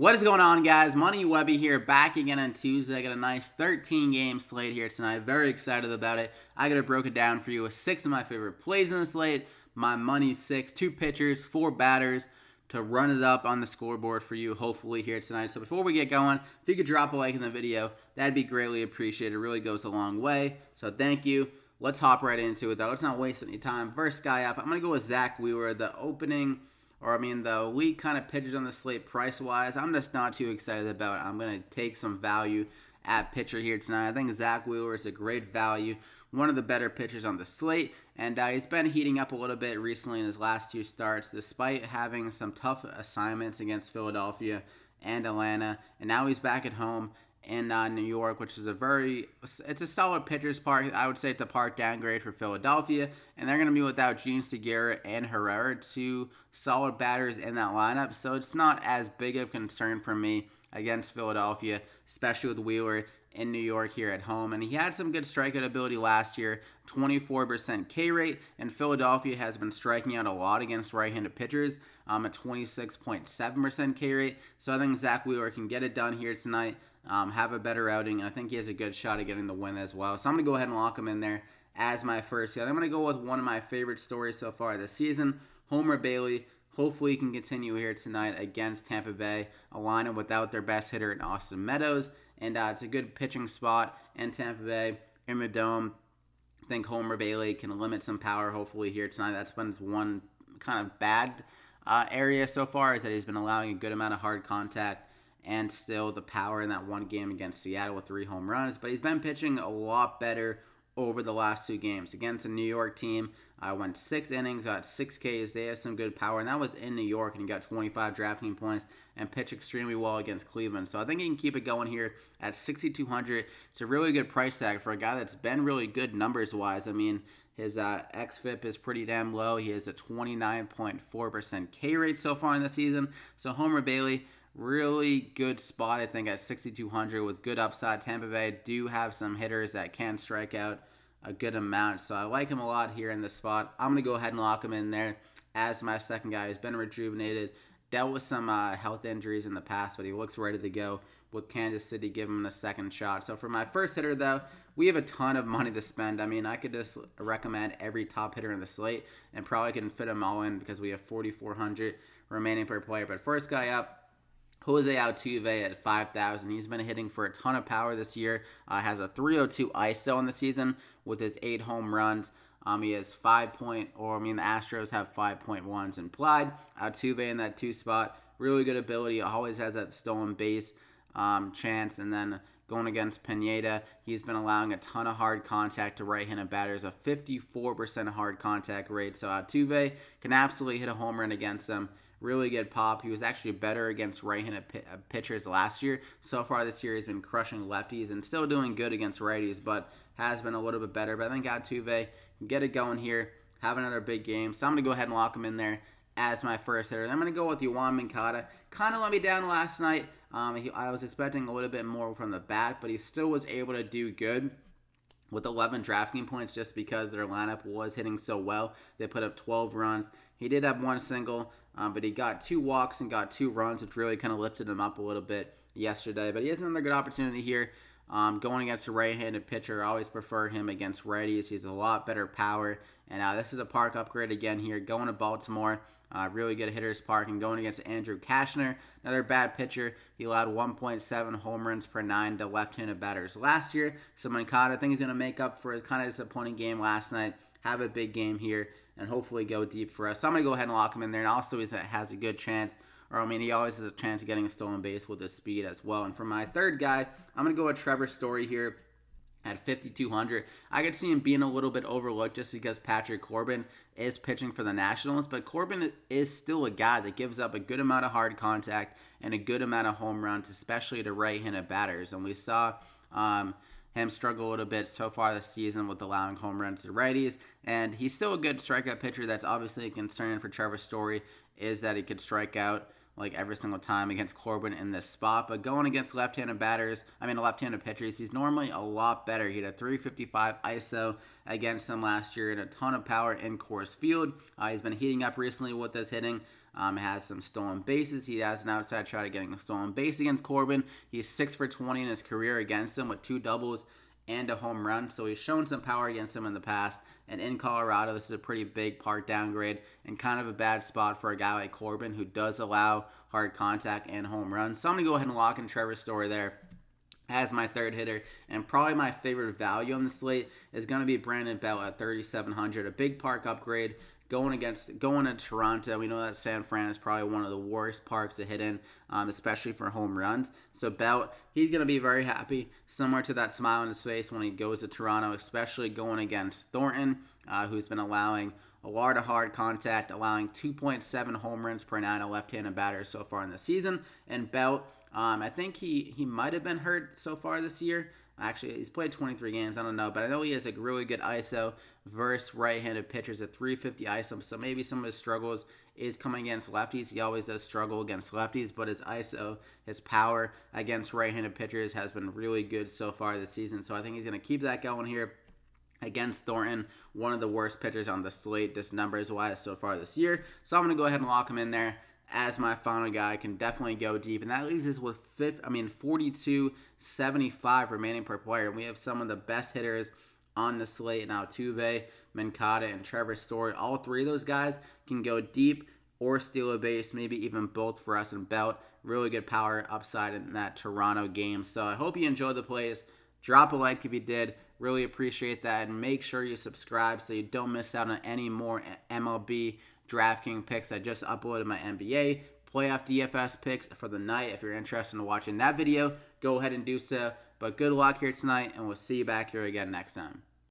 What is going on, guys? Money Webby here, back again on Tuesday. I got a nice 13-game slate here tonight. Very excited about it. I got it broken down for you with 6 of my favorite plays in the slate. My money 6, 2 pitchers, 4 batters to run it up on the scoreboard for you, hopefully, here tonight. So before we get going, if you could drop a like in the video, that'd be greatly appreciated. It really goes a long way. So thank you. Let's hop right into it, though. Let's not waste any time. First guy up, I'm going to go with Zack Wheeler, the elite kind of pitchers on the slate price-wise. I'm just not too excited about it. I'm going to take some value at pitcher here tonight. I think Zack Wheeler is a great value, one of the better pitchers on the slate, and he's been heating up a little bit recently in his last 2 starts, despite having some tough assignments against Philadelphia and Atlanta, and now he's back at home in New York, which is it's a solid pitcher's park. I would say it's a park downgrade for Philadelphia, and they're going to be without Gene Segura and Herrera, 2 solid batters in that lineup, so it's not as big of a concern for me against Philadelphia, especially with Wheeler in New York here at home. And he had some good strikeout ability last year, 24% K rate, and Philadelphia has been striking out a lot against right-handed pitchers, a 26.7% K rate, so I think Zack Wheeler can get it done here tonight. Have a better outing, and I think he has a good shot at getting the win as well. So I'm going to go ahead and lock him in there as my first guy. I'm going to go with one of my favorite stories so far this season, Homer Bailey. Hopefully he can continue here tonight against Tampa Bay, a lineup without their best hitter in Austin Meadows, and it's a good pitching spot in Tampa Bay in the Dome. I think Homer Bailey can limit some power hopefully here tonight. That's been one kind of bad area so far, is that he's been allowing a good amount of hard contact and still the power in that one game against Seattle with 3 home runs. But he's been pitching a lot better over the last 2 games. Against a New York team, went 6 innings, got 6 Ks. They have some good power, and that was in New York, and he got 25 DraftKings points and pitched extremely well against Cleveland. So I think he can keep it going here at 6,200. It's a really good price tag for a guy that's been really good numbers-wise. I mean, his xFIP is pretty damn low. He has a 29.4% K rate so far in the season. So Homer Bailey, really good spot, I think, at 6,200 with good upside. Tampa Bay do have some hitters that can strike out a good amount, so I like him a lot here in this spot. I'm going to go ahead and lock him in there as my second guy. He's been rejuvenated, dealt with some health injuries in the past, but he looks ready to go with Kansas City giving him a second shot. So for my first hitter, though, we have a ton of money to spend. I mean, I could just recommend every top hitter in the slate and probably can fit them all in because we have 4,400 remaining per player. But first guy up, Jose Altuve at 5,000. He's been hitting for a ton of power this year. Has a 302 ISO in the season with his 8 home runs. He has the Astros have 5.1s implied. Altuve in that 2 spot, really good ability. Always has that stolen base chance. And then going against Pineda, he's been allowing a ton of hard contact to right-handed batters, a 54% hard contact rate. So Altuve can absolutely hit a home run against them. Really good pop. He was actually better against right-handed pitchers last year. So far this year, he's been crushing lefties and still doing good against righties, but has been a little bit better. But I think Altuve can get it going here, have another big game. So I'm going to go ahead and lock him in there as my first hitter. Then I'm going to go with Yoan Moncada. Kind of let me down last night. I was expecting a little bit more from the bat, but he still was able to do good with 11 DraftKings points just because their lineup was hitting so well. They put up 12 runs. He did have 1 single, but he got 2 walks and got 2 runs, which really kind of lifted him up a little bit yesterday. But he has another good opportunity here. Going against a right-handed pitcher, I always prefer him against righties. He's a lot better power. And this is a park upgrade again here. Going to Baltimore, really good hitter's park. And going against Andrew Kashner, another bad pitcher. He allowed 1.7 home runs per 9 to left-handed batters last year. So Moncada, I think he's going to make up for his kind of disappointing game last night. Have a big game here and hopefully go deep for us. So I'm going to go ahead and lock him in there. And also he has a good chance, he always has a chance of getting a stolen base with his speed as well. And for my third guy, I'm going to go with Trevor Story here at 5,200. I could see him being a little bit overlooked just because Patrick Corbin is pitching for the Nationals, but Corbin is still a guy that gives up a good amount of hard contact and a good amount of home runs, especially to right-handed batters. And we saw him struggle a little bit so far this season with allowing home runs to righties, and he's still a good strikeout pitcher. That's obviously a concern for Trevor Story, is that he could strike out like every single time against Corbin in this spot. But going against left-handed pitchers, he's normally a lot better. He had a 355 ISO against them last year and a ton of power in Coors Field. He's been heating up recently with his hitting. Has some stolen bases. He has an outside shot at getting a stolen base against Corbin. He's 6 for 20 in his career against him with 2 doubles and a home run. So he's shown some power against him in the past. And in Colorado, this is a pretty big park downgrade and kind of a bad spot for a guy like Corbin who does allow hard contact and home runs. So I'm going to go ahead and lock in Trevor Story there as my third hitter. And probably my favorite value on the slate is going to be Brandon Belt at 3,700. A big park upgrade. Going to Toronto, we know that San Fran is probably one of the worst parks to hit in, especially for home runs. So Belt, he's going to be very happy, similar to that smile on his face when he goes to Toronto, especially going against Thornton, who's been allowing a lot of hard contact, allowing 2.7 home runs per 9 left-handed batters so far in the season. And Belt, I think he might have been hurt so far this year. Actually, he's played 23 games. I don't know. But I know he has a really good ISO versus right-handed pitchers at 350 ISO. So maybe some of his struggles is coming against lefties. He always does struggle against lefties. But his ISO, his power against right-handed pitchers has been really good so far this season. So I think he's going to keep that going here against Thornton, one of the worst pitchers on the slate, just numbers-wise so far this year. So I'm going to go ahead and lock him in there as my final guy. Can definitely go deep, and that leaves us with 42.75 remaining per player. We have some of the best hitters on the slate now. Tuve, Moncada, and Trevor Story. All three of those guys can go deep or steal a base, maybe even both for us and Belt. Really good power upside in that Toronto game. So I hope you enjoyed the plays. Drop a like if you did. Really appreciate that. And make sure you subscribe so you don't miss out on any more MLB DraftKings picks. I just uploaded my NBA playoff DFS picks for the night. If you're interested in watching that video, go ahead and do so. But good luck here tonight, and we'll see you back here again next time.